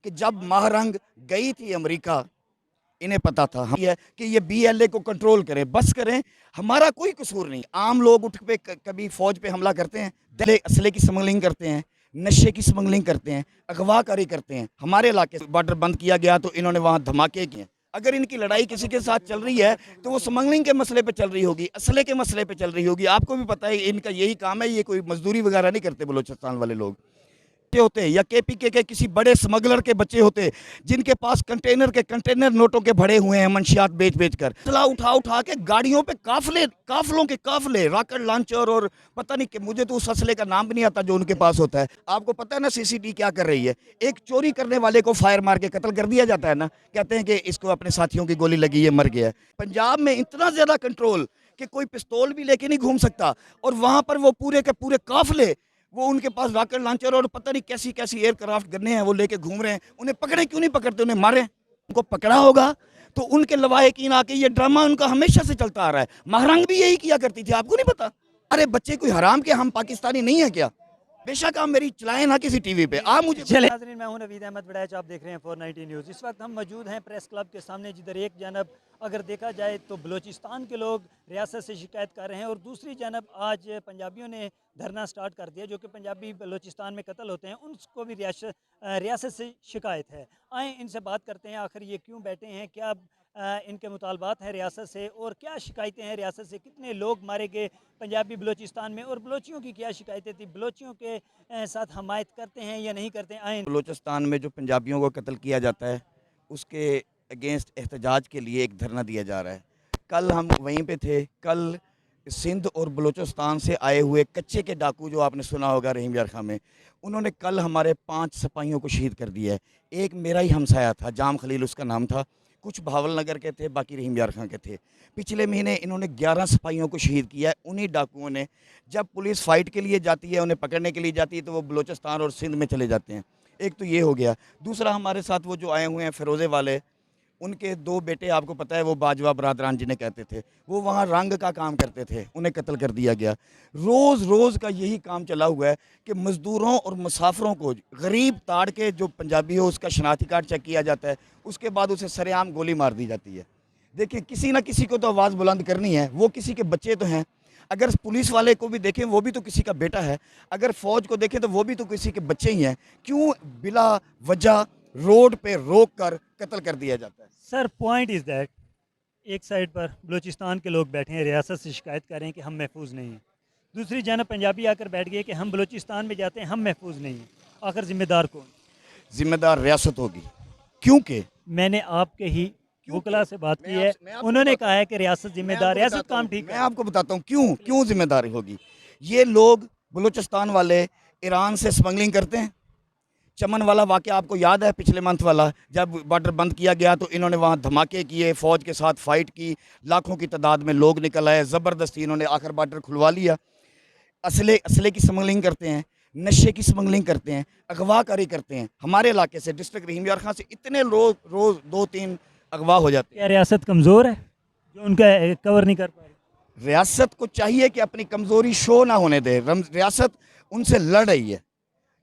कि जब महरंग गई थी अमेरिका, इन्हें पता था हम है कि ये बीएलए को कंट्रोल करें, बस करें, हमारा कोई कसूर नहीं। आम लोग उठ पे कभी फौज पे हमला करते हैं, असले की स्मगलिंग करते हैं, नशे की स्मगलिंग करते हैं, अगवाकारी करते हैं। हमारे इलाके से बॉर्डर बंद किया गया तो इन्होंने वहाँ धमाके किए। अगर इनकी लड़ाई किसी के साथ चल रही है तो वो स्मगलिंग के मसले पे चल रही होगी, असले के मसले पे चल रही होगी। आपको भी पता है इनका यही काम है, ये कोई मजदूरी वगैरह नहीं करते बलोचिस्तान वाले लोग होते या केपीके के किसी बड़े स्मगलर के बच्चे होते जिनके पास कंटेनर के कंटेनर नोटों के भरे हुए हैं मंशियात बेच बेच कर, असला उठा उठा के गाड़ियों पे काफलों के काफले रॉकेट लॉन्चर और पता नहीं कि मुझे तो उस असले का नाम भी नहीं आता जो उनके पास होता है। आपको पता है ना सीसीटीवी क्या कर रही है? एक चोरी करने वाले को फायर मार के कत्ल कर दिया जाता है ना, कहते हैं कि इसको अपने साथियों की गोली लगी है, मर गया है। पंजाब में इतना ज्यादा कंट्रोल कि कोई पिस्तौल भी लेके नहीं घूम सकता, और वहां पर वो पूरे के पूरे काफले, वो उनके पास रॉकेट लॉन्चर और पता नहीं कैसी कैसी एयरक्राफ्ट गन्ने हैं वो लेके घूम रहे हैं। उन्हें पकड़े क्यों नहीं पकड़ते? उन्हें मारे। उनको पकड़ा होगा तो उनके लवाहिकीन आके, ये ड्रामा उनका हमेशा से चलता आ रहा है। महरंग भी यही किया करती थी, आपको नहीं पता? अरे बच्चे कोई हराम के हम पाकिस्तानी नहीं है क्या? बेशक आप मेरी चलाएं ना किसी टीवी पे, आप मुझे चले नाज़रीन, मैं हूं नवीद अहमद बड़ैच, आप देख रहे हैं 490 न्यूज़। इस वक्त हम मौजूद हैं प्रेस क्लब के सामने, जिधर एक जानब अगर देखा जाए तो बलूचिस्तान के लोग रियासत से शिकायत कर रहे हैं और दूसरी जानब आज पंजाबियों ने धरना स्टार्ट कर दिया। जो कि पंजाबी बलूचिस्तान में कत्ल होते हैं उनको भी रियासत से शिकायत है। आए इनसे बात करते हैं, आखिर ये क्यों बैठे हैं, क्या इनके मुतालबात हैं रियासत से और क्या शिकायतें हैं रियासत से, कितने लोग मारे गए पंजाबी बलूचिस्तान में और बलोचियों की क्या शिकायतें थी, बलोचियों के साथ हमायत करते हैं या नहीं करते हैं। आए बलूचिस्तान में जो पंजाबियों को कत्ल किया जाता है उसके अगेंस्ट एहतजाज के लिए एक धरना दिया जा रहा है। कल हम वहीं पे थे। कल सिंध और बलूचिस्तान से आए हुए कच्चे के डाकू, जो आपने सुना होगा रहीम यार खां में, उन्होंने कल हमारे 5 सिपाहियों को शहीद कर दिया है। एक मेरा ही हमसाया था, जाम खलील उसका नाम था, कुछ भावल नगर के थे, बाकी रहीम यार खां के थे। पिछले महीने इन्होंने 11 सिपाहियों को शहीद किया है उन्हीं डाकुओं ने। जब पुलिस फाइट के लिए जाती है, उन्हें पकड़ने के लिए जाती है, तो वो बलूचिस्तान और सिंध में चले जाते हैं। एक तो ये हो गया। दूसरा, हमारे साथ वो जो आए हुए हैं फिरोज़े वाले, उनके 2 बेटे, आपको पता है, वो बाजवा बरादरान जिन्हें कहते थे, वो वहाँ रंग का काम करते थे, उन्हें कत्ल कर दिया गया। रोज़ रोज़ का यही काम चला हुआ है कि मज़दूरों और मुसाफिरों को गरीब ताड़ के, जो पंजाबी हो उसका शनाख्ती कार्ड चेक किया जाता है, उसके बाद उसे सरेआम गोली मार दी जाती है। देखिए, किसी ना किसी को तो आवाज़ बुलंद करनी है, वो किसी के बच्चे तो हैं। अगर पुलिस वाले को भी देखें, वो भी तो किसी का बेटा है। अगर फ़ौज को देखें तो वो भी तो किसी के बच्चे ही हैं। क्यों बिला वजह रोड पे रोक कर कत्ल कर दिया जाता है? सर, पॉइंट इज़ दैट एक साइड पर बलूचिस्तान के लोग बैठे हैं, रियासत से शिकायत कर रहे हैं कि हम महफूज नहीं हैं। दूसरी जानब पंजाबी आकर बैठ गए कि हम बलूचिस्तान में जाते हैं, हम महफूज नहीं हैं। आखिर जिम्मेदार कौन? जिम्मेदार रियासत होगी, क्योंकि मैंने आपके ही वकला से बात की है, उन्होंने कहा है कि रियासत जिम्मेदार, रियासत काम ठीक मैं है। आपको बताता हूँ क्यों जिम्मेदारी होगी। ये लोग बलूचिस्तान वाले ईरान से स्मगलिंग करते हैं। चमन वाला वाक़या आपको याद है, पिछले मंथ वाला, जब बॉर्डर बंद किया गया तो इन्होंने वहाँ धमाके किए, फ़ौज के साथ फ़ाइट की, लाखों की तादाद में लोग निकल आए, ज़बरदस्ती इन्होंने आखिर बॉर्डर खुलवा लिया। असले की स्मगलिंग करते हैं, नशे की स्मगलिंग करते हैं, अगवाकारी करते हैं। हमारे इलाके से, डिस्ट्रिक्ट रहीम यार खां से, इतने रोज़ रोज़ 2-3 अगवा हो जाते हैं। क्या रियासत कमज़ोर है जो उनका कवर नहीं कर पा रही? रियासत को चाहिए कि अपनी कमज़ोरी शो ना होने दे। रियासत उनसे लड़ रही है।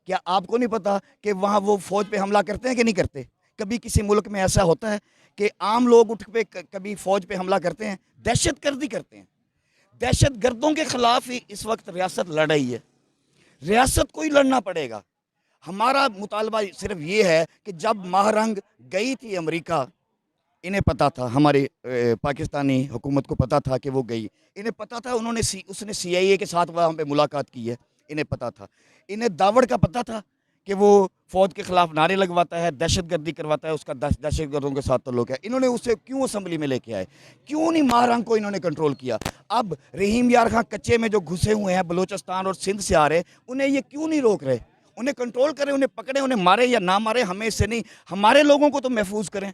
क्या आपको नहीं पता कि वहाँ वो फ़ौज पे हमला करते हैं कि नहीं करते? कभी किसी मुल्क में ऐसा होता है कि आम लोग उठ पे कभी फ़ौज पे हमला करते हैं? दहशतगर्दी करते हैं। दहशतगर्दों के ख़िलाफ़ ही इस वक्त रियासत लड़ रही है। रियासत को ही लड़ना पड़ेगा। हमारा मुतालबा सिर्फ ये है कि जब महरंग गई थी अमेरिका, इन्हें पता था, हमारी पाकिस्तानी हुकूमत को पता था कि वो गई। इन्हें पता था, उसने CIA के साथ वहाँ पे मुलाकात की है, इन्हें पता था। इन्हें दावड़ का पता था कि वो फ़ौज के ख़िलाफ़ नारे लगवाता है, दहशतगर्दी करवाता है, उसका दहशतगर्दों के साथ ताल्लुक है। इन्होंने उसे क्यों असम्बली में लेके आए? क्यों नहीं महरंग को इन्होंने कंट्रोल किया? अब रहीम यार खां कच्चे में जो घुसे हुए हैं, बलूचिस्तान और सिंध से आ रहे, उन्हें ये क्यों नहीं रोक रहे? उन्हें कंट्रोल करें, उन्हें पकड़ें, उन्हें मारे या ना मारे, हमें इससे नहीं, हमारे लोगों को तो महफूज करें।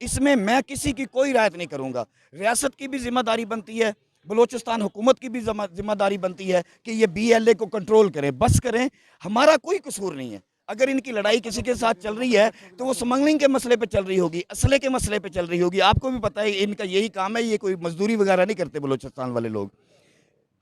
इसमें मैं किसी की कोई रायत नहीं करूंगा। रियासत की भी जिम्मेदारी बनती है, बलूचिस्तान हुकूमत की भी जिम्मेदारी बनती है कि ये BLA को कंट्रोल करें, बस करें, हमारा कोई कसूर नहीं है। अगर इनकी लड़ाई किसी के साथ चल रही है तो वो स्मगलिंग के मसले पे चल रही होगी, असले के मसले पे चल रही होगी। आपको भी पता है इनका यही काम है, ये कोई मजदूरी वगैरह नहीं करते बलूचिस्तान वाले लोग।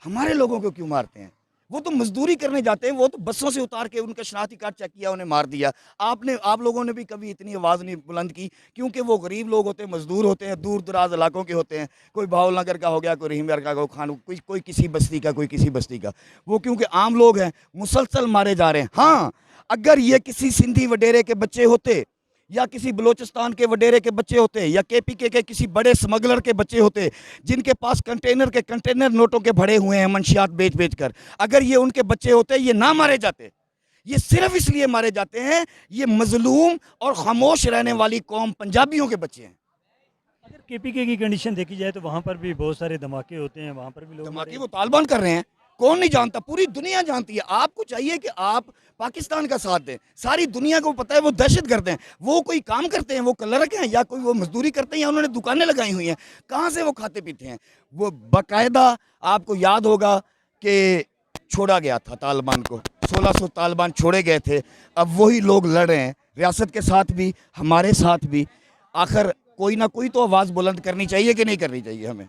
हमारे लोगों को क्यों मारते हैं? वो तो मजदूरी करने जाते हैं, वो तो बसों से उतार के उनका शनाख्ती कार्ड चेक किया, उन्हें मार दिया। आप लोगों ने भी कभी इतनी आवाज़ नहीं बुलंद की, क्योंकि वो गरीब लोग होते हैं, मजदूर होते हैं, दूर दराज इलाकों के होते हैं। कोई भावल नगर का हो गया, कोई रहीम नगर का, कोई खान, कोई किसी बस्ती का, कोई किसी बस्ती का। वो क्योंकि आम लोग हैं, मुसलसल मारे जा रहे हैं। हाँ, अगर ये किसी सिंधी वडेरे के बच्चे होते, या किसी बलोचिस्तान के वडेरे के बच्चे होते, या केपीके के किसी बड़े स्मगलर के बच्चे होते, जिनके पास कंटेनर के कंटेनर नोटों के भरे हुए हैं मंशियात बेच बेच कर, अगर ये उनके बच्चे होते, ये ना मारे जाते। ये सिर्फ इसलिए मारे जाते हैं, ये मजलूम और खामोश रहने वाली कौम पंजाबियों के बच्चे हैं। अगर केपीके की कंडीशन देखी जाए तो वहाँ पर भी बहुत सारे धमाके होते हैं, वहाँ पर भी लोग धमाके वो तालिबान कर रहे हैं, कौन नहीं जानता, पूरी दुनिया जानती है। आपको चाहिए कि आप पाकिस्तान का साथ दें, सारी दुनिया को पता है वो दहशतगर्द हैं। वो कोई काम करते हैं, वो क्लर्क हैं, या कोई वो मजदूरी करते हैं, या उन्होंने दुकानें लगाई हुई हैं, कहाँ से वो खाते पीते हैं। वो बाकायदा, आपको याद होगा कि छोड़ा गया था तालिबान को, 1600 तालिबान छोड़े गए थे। अब वही लोग लड़ रहे हैं, रियासत के साथ भी, हमारे साथ भी। आखिर कोई ना कोई तो आवाज़ बुलंद करनी चाहिए कि नहीं करनी चाहिए हमें।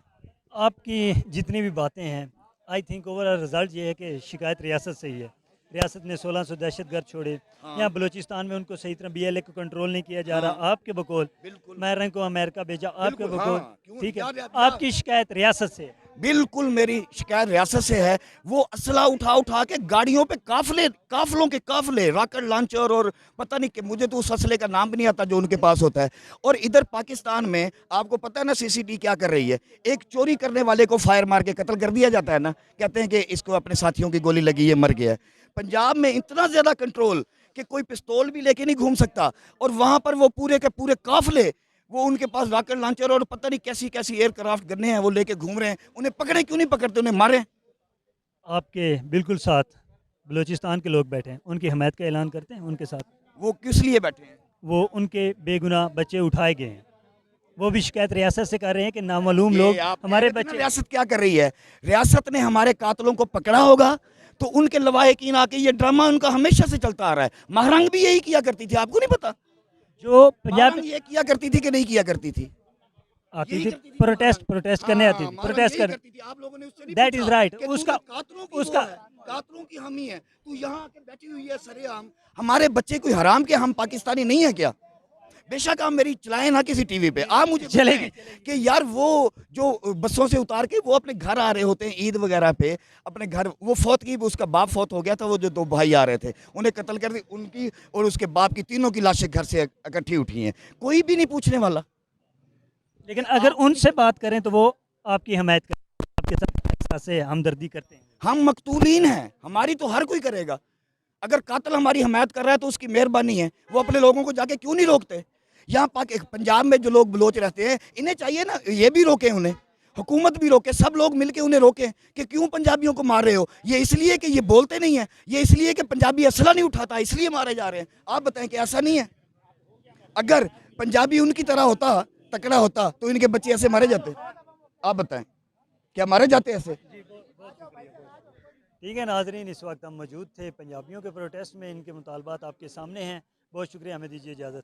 आपकी जितनी भी बातें हैं, आई थिंक ओवरऑल रिजल्ट ये है कि शिकायत रियासत से ही है। रियासत ने 1600 दहशतगर्द छोड़े, हाँ। यहाँ बलूचिस्तान में उनको सही तरह BLA को कंट्रोल नहीं किया जा रहा। हाँ। आपके बकौल बिल्कुल मैरन को अमेरिका भेजा, आपके बिल्कुल, बकौल हाँ, क्यों, ठीक है, क्या- आपकी शिकायत रियासत से है। बिल्कुल मेरी शिकायत रियासत से है। वो असला उठा उठा के गाड़ियों पे काफलों के काफले, रॉकेट लॉन्चर और पता नहीं कि, मुझे तो उस असले का नाम भी नहीं आता जो उनके पास होता है। और इधर पाकिस्तान में आपको पता है ना CCTV क्या कर रही है, एक चोरी करने वाले को फायर मार के कत्ल कर दिया जाता है ना, कहते हैं कि इसको अपने साथियों की गोली लगी है, मर गया है। पंजाब में इतना ज्यादा कंट्रोल कि कोई पिस्तौल भी लेके नहीं घूम सकता, और वहां पर वो पूरे के पूरे काफले, वो उनके पास रॉकेट लॉन्चर और पता नहीं कैसी कैसी एयरक्राफ्ट गन्ने हैं, वो लेके घूम रहे हैं। उन्हें पकड़े क्यों नहीं पकड़ते, उन्हें मारे। आपके बिल्कुल साथ बलूचिस्तान के लोग बैठे हैं, उनकी हमायत का ऐलान करते हैं उनके साथ। वो किस लिए बैठे हैं? वो उनके बेगुनाह बच्चे उठाए गए हैं, वो भी शिकायत रियासत से कर रहे हैं कि नामालूम ये लोग आप हमारे कह रहे थे ना, बच्चे। रियासत क्या कर रही है? रियासत ने हमारे कातलों को पकड़ा होगा तो उनके लवाहिकीन आके, ये ड्रामा उनका हमेशा से चलता आ रहा है। महरंग भी यही किया करती थी, आपको नहीं पता? जो पंजाब महरंग ये किया करती थी कि नहीं किया करती थी? आती यही थी, करती थी प्रोटेस्ट महरंग। प्रोटेस्ट करने आती हाँ, थी, महरंग प्रोटेस्ट यही कर। करती थी। आप लोगों ने उससे नहीं दैट इज पूछा राइट। कि तू उसका तो कातलों की उसका वो है, कातलों की हामी है, तू यहाँ आके बैठी हुई है सरेआम। हमारे बच्चे कोई हराम के, हम पाकिस्तानी नहीं है क्या? बेशक आप मेरी चलाएं ना किसी टीवी पे, आप मुझे चलेगी। बताएं कि यार वो जो बसों से उतार के वो अपने घर आ रहे होते हैं ईद वगैरह पे, अपने घर, वो फौत की, उसका बाप फौत हो गया था, वो जो दो भाई आ रहे थे उन्हें कत्ल कर दी, उनकी और उसके बाप की, तीनों की लाशें घर से इकट्ठी उठी हैं, कोई भी नहीं पूछने वाला। लेकिन अगर उनसे बात करें तो वो आपकी हमायत करते हैं, आपके साथ एहसास हमदर्दी करते हैं। हम मकतूलीन हैं, हमारी तो हर कोई करेगा। अगर कातिल हमारी हमायत कर रहा है तो उसकी मेहरबानी है, वो अपने लोगों को जाके क्यों नहीं रोकते? यहाँ पंजाब में जो लोग बलोच रहते हैं, इन्हें चाहिए ना ये भी रोकें, उन्हें हुकूमत भी रोके, सब लोग मिलके उन्हें रोकें कि क्यों पंजाबियों को मार रहे हो। ये इसलिए कि ये बोलते नहीं है, ये इसलिए कि पंजाबी असला नहीं उठाता, इसलिए मारे जा रहे हैं। आप बताएं कि ऐसा नहीं है? अगर पंजाबी उनकी तरह होता, तकड़ा होता, तो इनके बच्चे ऐसे मारे जाते? आप बताएं, क्या मारे जाते ऐसे? ठीक है नाजरीन, इस वक्त हम मौजूद थे पंजाबियों के प्रोटेस्ट में, इनके मुतालबात आपके सामने हैं। बहुत शुक्रिया, हमें दीजिए इजाज़त।